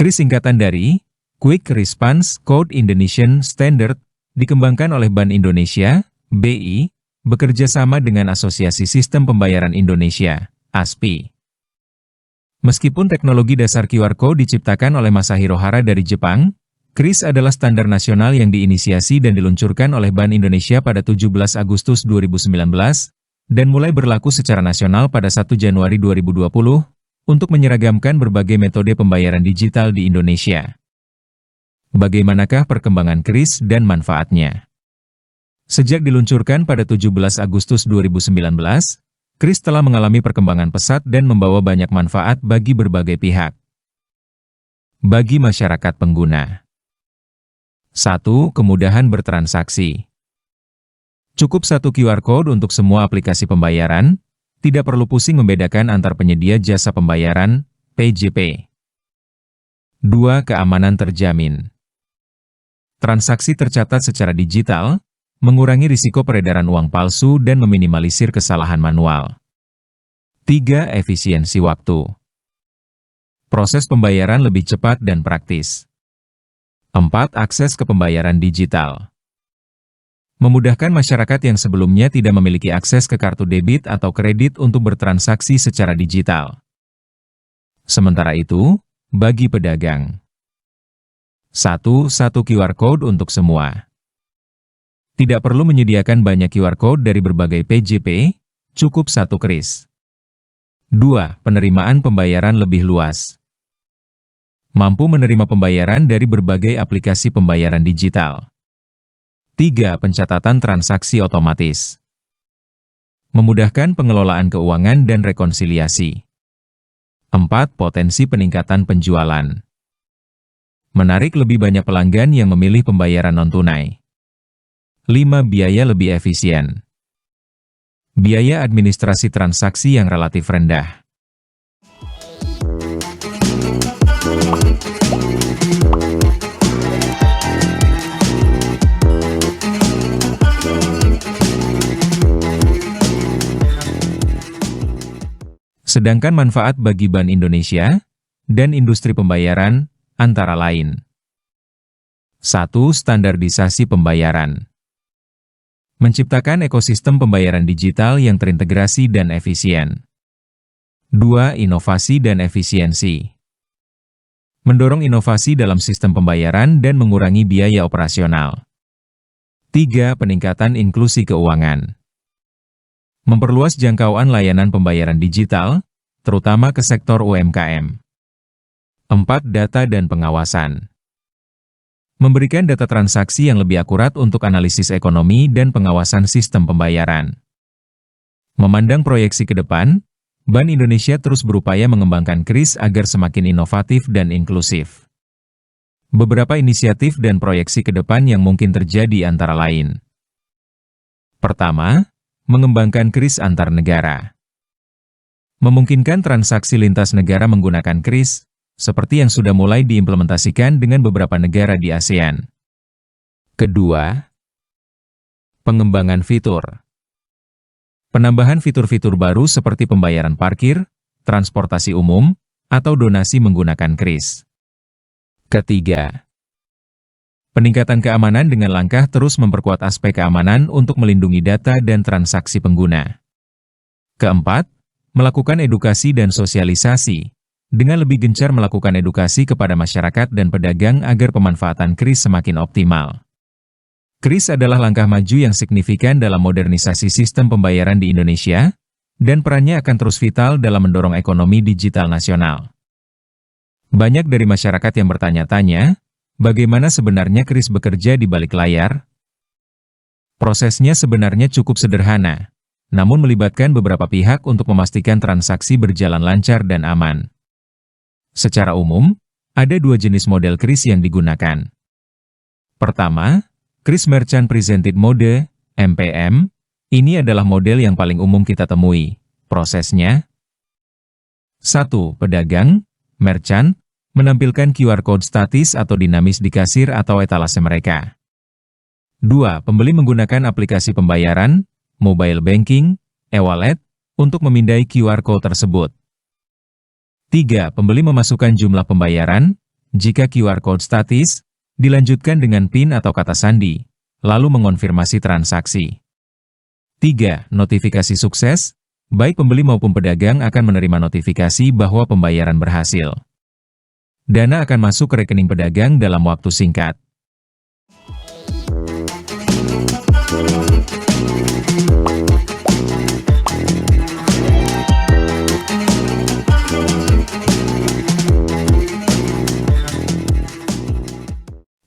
KRIS singkatan dari Quick Response Code Indonesian Standard, dikembangkan oleh Bank Indonesia, BI, bekerja sama dengan Asosiasi Sistem Pembayaran Indonesia, ASPI. Meskipun teknologi dasar QR Code diciptakan oleh Masahiro Hara dari Jepang, KRIS adalah standar nasional yang diinisiasi dan diluncurkan oleh Bank Indonesia pada 17 Agustus 2019, dan mulai berlaku secara nasional pada 1 Januari 2020, untuk menyeragamkan berbagai metode pembayaran digital di Indonesia. Bagaimanakah perkembangan KRIS dan manfaatnya? Sejak diluncurkan pada 17 Agustus 2019, KRIS telah mengalami perkembangan pesat dan membawa banyak manfaat bagi berbagai pihak. Bagi masyarakat pengguna. 1. Kemudahan bertransaksi. Cukup satu QR Code untuk semua aplikasi pembayaran, tidak perlu pusing membedakan antar penyedia jasa pembayaran, PJP. 2. Keamanan terjamin. Transaksi tercatat secara digital, mengurangi risiko peredaran uang palsu dan meminimalisir kesalahan manual. 3. Efisiensi waktu. Proses pembayaran lebih cepat dan praktis. 4. Akses ke pembayaran digital. Memudahkan masyarakat yang sebelumnya tidak memiliki akses ke kartu debit atau kredit untuk bertransaksi secara digital. Sementara itu, bagi pedagang. 1. Satu QR Code untuk semua. Tidak perlu menyediakan banyak QR Code dari berbagai PJP, cukup satu KRIS. 2. Penerimaan pembayaran lebih luas. Mampu menerima pembayaran dari berbagai aplikasi pembayaran digital. 3. Pencatatan transaksi otomatis. Memudahkan pengelolaan keuangan dan rekonsiliasi. 4. Potensi peningkatan penjualan. Menarik lebih banyak pelanggan yang memilih pembayaran non-tunai. 5. Biaya lebih efisien. Biaya administrasi transaksi yang relatif rendah. Sedangkan manfaat bagi Bank Indonesia dan industri pembayaran, antara lain. 1. Standarisasi pembayaran. Menciptakan ekosistem pembayaran digital yang terintegrasi dan efisien. 2. Inovasi dan efisiensi. Mendorong inovasi dalam sistem pembayaran dan mengurangi biaya operasional. 3. Peningkatan inklusi keuangan. Memperluas jangkauan layanan pembayaran digital, terutama ke sektor UMKM. 4. Data dan pengawasan. Memberikan data transaksi yang lebih akurat untuk analisis ekonomi dan pengawasan sistem pembayaran. Memandang proyeksi ke depan, Bank Indonesia terus berupaya mengembangkan KRIS agar semakin inovatif dan inklusif. Beberapa inisiatif dan proyeksi ke depan yang mungkin terjadi antara lain. Pertama, mengembangkan KRIS antar negara. Memungkinkan transaksi lintas negara menggunakan KRIS, seperti yang sudah mulai diimplementasikan dengan beberapa negara di ASEAN. Kedua, pengembangan fitur. Penambahan fitur-fitur baru seperti pembayaran parkir, transportasi umum, atau donasi menggunakan KRIS. Ketiga, peningkatan keamanan dengan langkah terus memperkuat aspek keamanan untuk melindungi data dan transaksi pengguna. Keempat, melakukan edukasi dan sosialisasi, dengan lebih gencar melakukan edukasi kepada masyarakat dan pedagang agar pemanfaatan KRIS semakin optimal. KRIS adalah langkah maju yang signifikan dalam modernisasi sistem pembayaran di Indonesia, dan perannya akan terus vital dalam mendorong ekonomi digital nasional. Banyak dari masyarakat yang bertanya-tanya, bagaimana sebenarnya KRIS bekerja di balik layar? Prosesnya sebenarnya cukup sederhana, namun melibatkan beberapa pihak untuk memastikan transaksi berjalan lancar dan aman. Secara umum, ada dua jenis model KRIS yang digunakan. Pertama, KRIS Merchant Presented Mode, MPM, ini adalah model yang paling umum kita temui. Prosesnya 1. Pedagang, merchant, menampilkan QR Code statis atau dinamis di kasir atau etalase mereka. 2. Pembeli menggunakan aplikasi pembayaran, mobile banking, e-wallet, untuk memindai QR Code tersebut. 3. Pembeli memasukkan jumlah pembayaran, Jika QR Code statis, dilanjutkan dengan PIN atau kata sandi, lalu mengonfirmasi transaksi. 3. Notifikasi sukses. Baik pembeli maupun pedagang akan menerima notifikasi bahwa pembayaran berhasil. Dana akan masuk ke rekening pedagang dalam waktu singkat.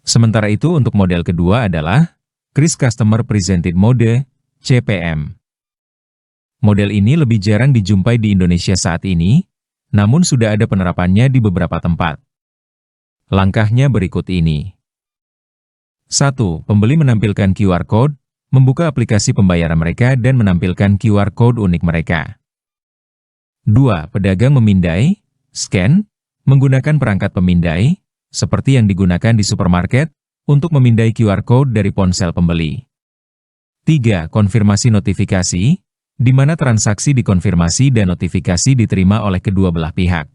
Sementara itu untuk model kedua adalah Kris Customer Presented Mode, CPM. Model ini lebih jarang dijumpai di Indonesia saat ini, namun sudah ada penerapannya di beberapa tempat. Langkahnya berikut ini. 1. Pembeli menampilkan QR Code, membuka aplikasi pembayaran mereka dan menampilkan QR Code unik mereka. 2. Pedagang memindai, scan, menggunakan perangkat pemindai, seperti yang digunakan di supermarket, untuk memindai QR Code dari ponsel pembeli. 3. Konfirmasi notifikasi, di mana transaksi dikonfirmasi dan notifikasi diterima oleh kedua belah pihak.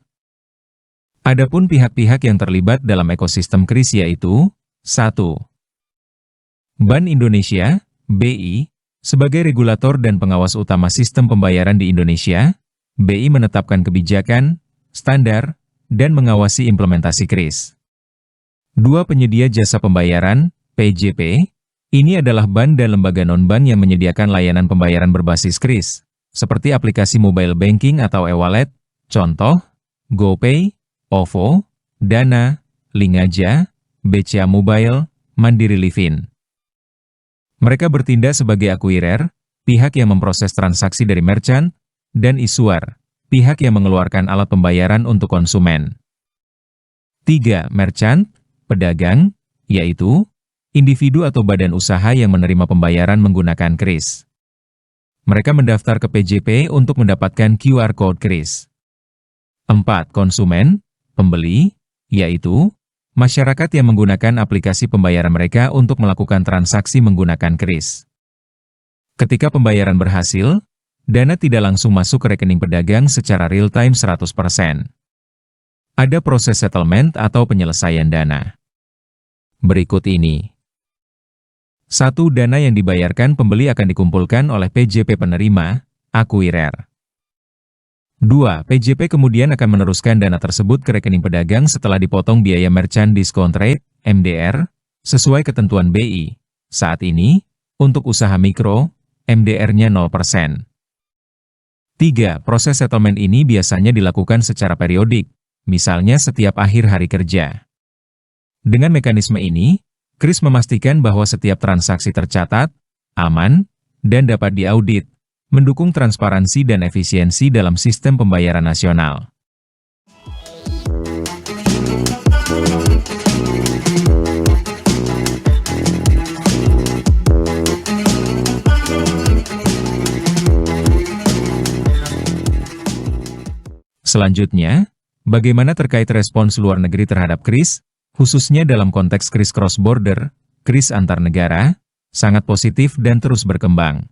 Adapun pihak-pihak yang terlibat dalam ekosistem Kris yaitu 1. Bank Indonesia, BI, sebagai regulator dan pengawas utama sistem pembayaran di Indonesia, BI menetapkan kebijakan, standar, dan mengawasi implementasi Kris. 2. Penyedia jasa pembayaran, PJP. Ini adalah bank dan lembaga non-bank yang menyediakan layanan pembayaran berbasis Kris, seperti aplikasi mobile banking atau e-wallet, contoh, GoPay, OVO, Dana, Linkaja, BCA Mobile, Mandiri Livin. Mereka bertindak sebagai akuirer, pihak yang memproses transaksi dari merchant, dan issuer, pihak yang mengeluarkan alat pembayaran untuk konsumen. 3. Merchant, pedagang, yaitu individu atau badan usaha yang menerima pembayaran menggunakan Kris. Mereka mendaftar ke PJP untuk mendapatkan QR Code Kris. 4. Konsumen, pembeli, yaitu masyarakat yang menggunakan aplikasi pembayaran mereka untuk melakukan transaksi menggunakan Kris. Ketika pembayaran berhasil, dana tidak langsung masuk ke rekening pedagang secara real-time 100%. Ada proses settlement atau penyelesaian dana. Berikut ini. 1. Dana yang dibayarkan pembeli akan dikumpulkan oleh PJP penerima, akuirer. 2. PJP kemudian akan meneruskan dana tersebut ke rekening pedagang setelah dipotong biaya Merchant Discount Rate, MDR, sesuai ketentuan BI. Saat ini, untuk usaha mikro, MDR-nya 0%. 3. Proses settlement ini biasanya dilakukan secara periodik, misalnya setiap akhir hari kerja. Dengan mekanisme ini, Kris memastikan bahwa setiap transaksi tercatat, aman, dan dapat diaudit, mendukung transparansi dan efisiensi dalam sistem pembayaran nasional. Selanjutnya, bagaimana terkait respons luar negeri terhadap Kris? Khususnya dalam konteks Kris cross-border, Kris antar negara, sangat positif dan terus berkembang.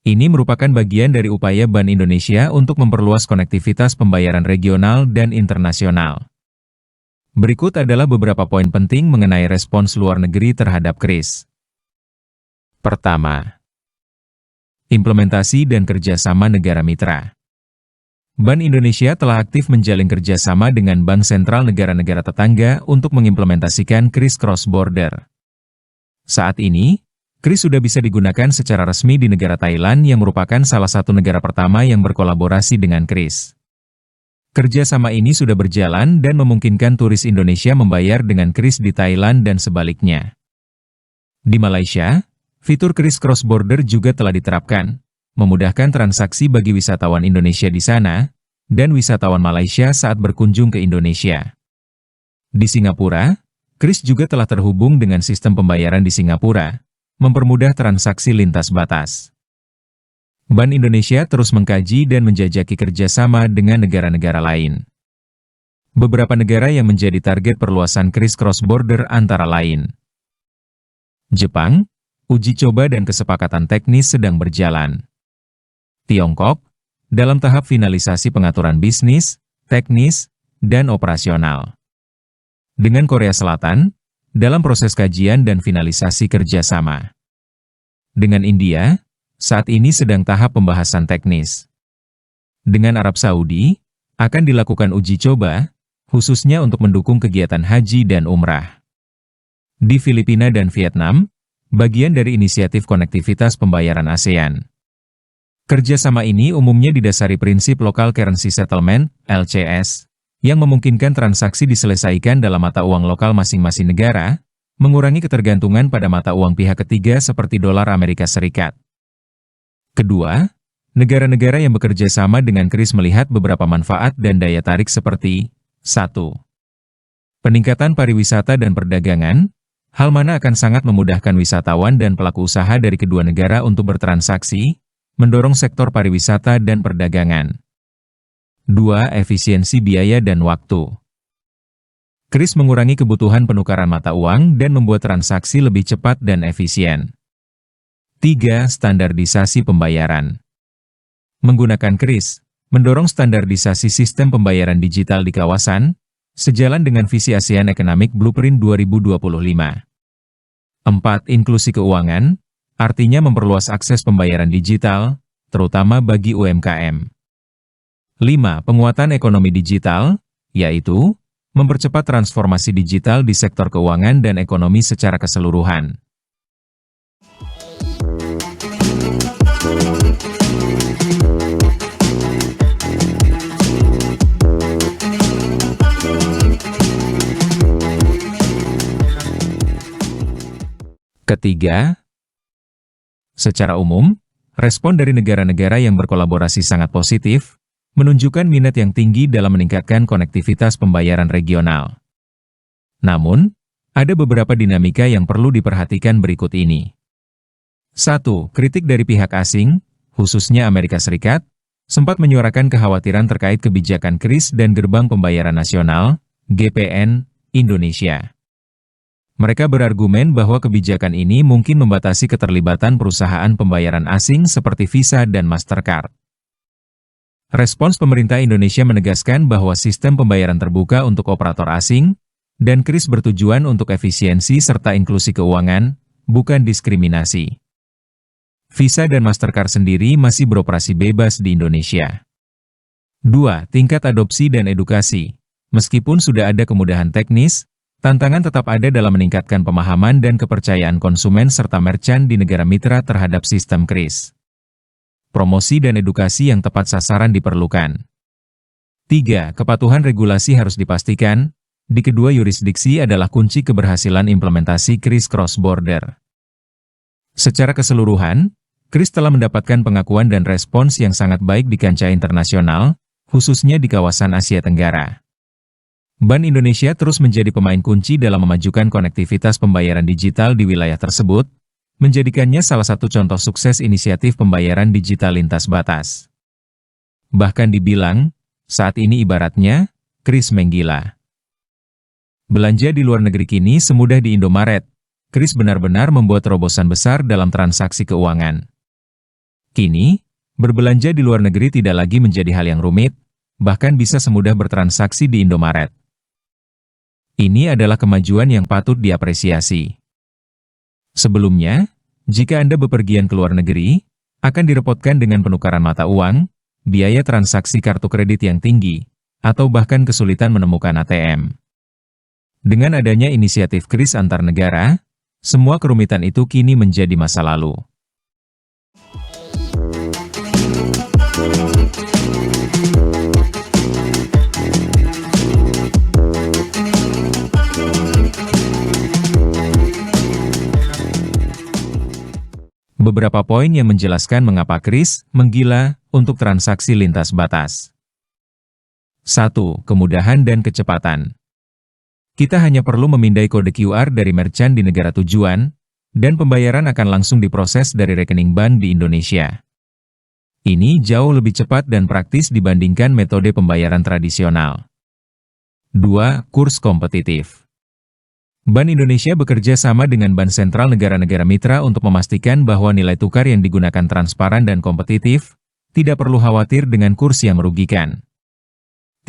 Ini merupakan bagian dari upaya Bank Indonesia untuk memperluas konektivitas pembayaran regional dan internasional. Berikut adalah beberapa poin penting mengenai respons luar negeri terhadap Kris. Pertama, implementasi dan kerjasama negara mitra. Bank Indonesia telah aktif menjalin kerjasama dengan bank sentral negara-negara tetangga untuk mengimplementasikan Kris cross-border. Saat ini, Kris sudah bisa digunakan secara resmi di negara Thailand yang merupakan salah satu negara pertama yang berkolaborasi dengan Kris. Kerjasama ini sudah berjalan dan memungkinkan turis Indonesia membayar dengan Kris di Thailand dan sebaliknya. Di Malaysia, fitur Kris cross-border juga telah diterapkan, memudahkan transaksi bagi wisatawan Indonesia di sana, dan wisatawan Malaysia saat berkunjung ke Indonesia. Di Singapura, Kris juga telah terhubung dengan sistem pembayaran di Singapura, mempermudah transaksi lintas batas. Bank Indonesia terus mengkaji dan menjajaki kerjasama dengan negara-negara lain. Beberapa negara yang menjadi target perluasan Kris cross-border antara lain Jepang, uji coba dan kesepakatan teknis sedang berjalan. Tiongkok, dalam tahap finalisasi pengaturan bisnis, teknis, dan operasional. dengan Korea Selatan dalam proses kajian dan finalisasi kerjasama. Dengan India, saat ini sedang tahap pembahasan teknis. Dengan Arab Saudi, akan dilakukan uji coba, khususnya untuk mendukung kegiatan haji dan umrah. Di Filipina dan Vietnam, bagian dari inisiatif konektivitas pembayaran ASEAN. Kerjasama ini umumnya didasari prinsip Local Currency Settlement, LCS, yang memungkinkan transaksi diselesaikan dalam mata uang lokal masing-masing negara, mengurangi ketergantungan pada mata uang pihak ketiga seperti dolar Amerika Serikat. Kedua, negara-negara yang bekerja sama dengan KRIS melihat beberapa manfaat dan daya tarik seperti 1. Peningkatan pariwisata dan perdagangan, hal mana akan sangat memudahkan wisatawan dan pelaku usaha dari kedua negara untuk bertransaksi, mendorong sektor pariwisata dan perdagangan. 2. Efisiensi biaya dan waktu. KRIS mengurangi kebutuhan penukaran mata uang dan membuat transaksi lebih cepat dan efisien. 3. Standarisasi pembayaran. Menggunakan KRIS, mendorong standarisasi sistem pembayaran digital di kawasan, sejalan dengan visi ASEAN Economic Blueprint 2025. 4. Inklusi keuangan, artinya memperluas akses pembayaran digital, terutama bagi UMKM. 5. Penguatan ekonomi digital, yaitu mempercepat transformasi digital di sektor keuangan dan ekonomi secara keseluruhan. Ketiga, secara umum, respon dari negara-negara yang berkolaborasi sangat positif, menunjukkan minat yang tinggi dalam meningkatkan konektivitas pembayaran regional. Namun, ada beberapa dinamika yang perlu diperhatikan berikut ini. 1. Kritik dari pihak asing, khususnya Amerika Serikat, sempat menyuarakan kekhawatiran terkait kebijakan KRIS dan Gerbang Pembayaran Nasional, GPN, Indonesia. Mereka berargumen bahwa kebijakan ini mungkin membatasi keterlibatan perusahaan pembayaran asing seperti Visa dan Mastercard. Respons pemerintah Indonesia menegaskan bahwa sistem pembayaran terbuka untuk operator asing, dan KRIS bertujuan untuk efisiensi serta inklusi keuangan, bukan diskriminasi. Visa dan Mastercard sendiri masih beroperasi bebas di Indonesia. 2. Tingkat adopsi dan edukasi. Meskipun sudah ada kemudahan teknis, tantangan tetap ada dalam meningkatkan pemahaman dan kepercayaan konsumen serta merchant di negara mitra terhadap sistem KRIS. Promosi dan edukasi yang tepat sasaran diperlukan. 3. Kepatuhan regulasi harus dipastikan, di kedua yurisdiksi adalah kunci keberhasilan implementasi KRIS cross-border. Secara keseluruhan, KRIS telah mendapatkan pengakuan dan respons yang sangat baik di kancah internasional, khususnya di kawasan Asia Tenggara. Bank Indonesia terus menjadi pemain kunci dalam memajukan konektivitas pembayaran digital di wilayah tersebut, menjadikannya salah satu contoh sukses inisiatif pembayaran digital lintas batas. Bahkan dibilang, saat ini ibaratnya, KRIS menggila. Belanja di luar negeri kini semudah di Indomaret. KRIS benar-benar membuat terobosan besar dalam transaksi keuangan. Kini, berbelanja di luar negeri tidak lagi menjadi hal yang rumit, bahkan bisa semudah bertransaksi di Indomaret. Ini adalah kemajuan yang patut diapresiasi. Sebelumnya, jika Anda bepergian ke luar negeri, akan direpotkan dengan penukaran mata uang, biaya transaksi kartu kredit yang tinggi, atau bahkan kesulitan menemukan ATM. Dengan adanya inisiatif KRIS antar negara, semua kerumitan itu kini menjadi masa lalu. Beberapa poin yang menjelaskan mengapa KRIS menggila untuk transaksi lintas batas. 1. Kemudahan dan kecepatan. Kita hanya perlu memindai kode QR dari merchant di negara tujuan, dan pembayaran akan langsung diproses dari rekening bank di Indonesia. Ini jauh lebih cepat dan praktis dibandingkan metode pembayaran tradisional. 2. Kurs kompetitif. Bank Indonesia bekerja sama dengan bank sentral negara-negara mitra untuk memastikan bahwa nilai tukar yang digunakan transparan dan kompetitif, tidak perlu khawatir dengan kurs yang merugikan.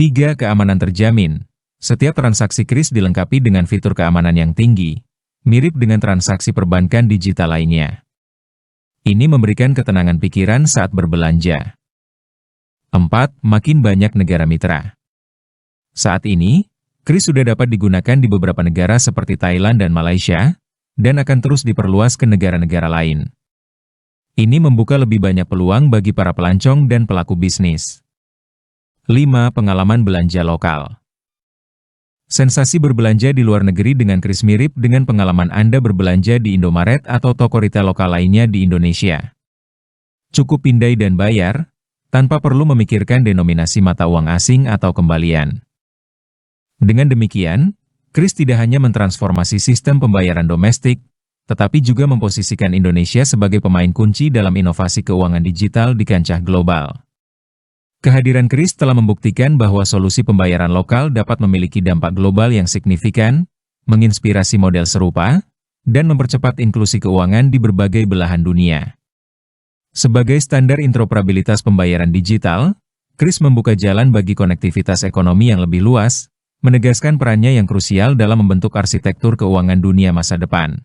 3. Keamanan terjamin. Setiap transaksi kris dilengkapi dengan fitur keamanan yang tinggi, mirip dengan transaksi perbankan digital lainnya. Ini memberikan ketenangan pikiran saat berbelanja. 4. Makin banyak negara mitra. Saat ini, kris sudah dapat digunakan di beberapa negara seperti Thailand dan Malaysia, dan akan terus diperluas ke negara-negara lain. Ini membuka lebih banyak peluang bagi para pelancong dan pelaku bisnis. 5. Pengalaman belanja lokal. Sensasi berbelanja di luar negeri dengan kris mirip dengan pengalaman Anda berbelanja di Indomaret atau toko retail lokal lainnya di Indonesia. Cukup pindai dan bayar, tanpa perlu memikirkan denominasi mata uang asing atau kembalian. Dengan demikian, kris tidak hanya mentransformasi sistem pembayaran domestik, tetapi juga memposisikan Indonesia sebagai pemain kunci dalam inovasi keuangan digital di kancah global. Kehadiran kris telah membuktikan bahwa solusi pembayaran lokal dapat memiliki dampak global yang signifikan, menginspirasi model serupa, dan mempercepat inklusi keuangan di berbagai belahan dunia. Sebagai standar interoperabilitas pembayaran digital, kris membuka jalan bagi konektivitas ekonomi yang lebih luas, menegaskan perannya yang krusial dalam membentuk arsitektur keuangan dunia masa depan.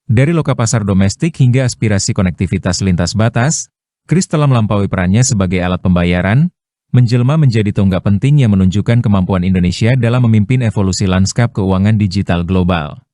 Dari loka pasar domestik hingga aspirasi konektivitas lintas batas, kris telah melampaui perannya sebagai alat pembayaran, menjelma menjadi tonggak penting yang menunjukkan kemampuan Indonesia dalam memimpin evolusi lanskap keuangan digital global.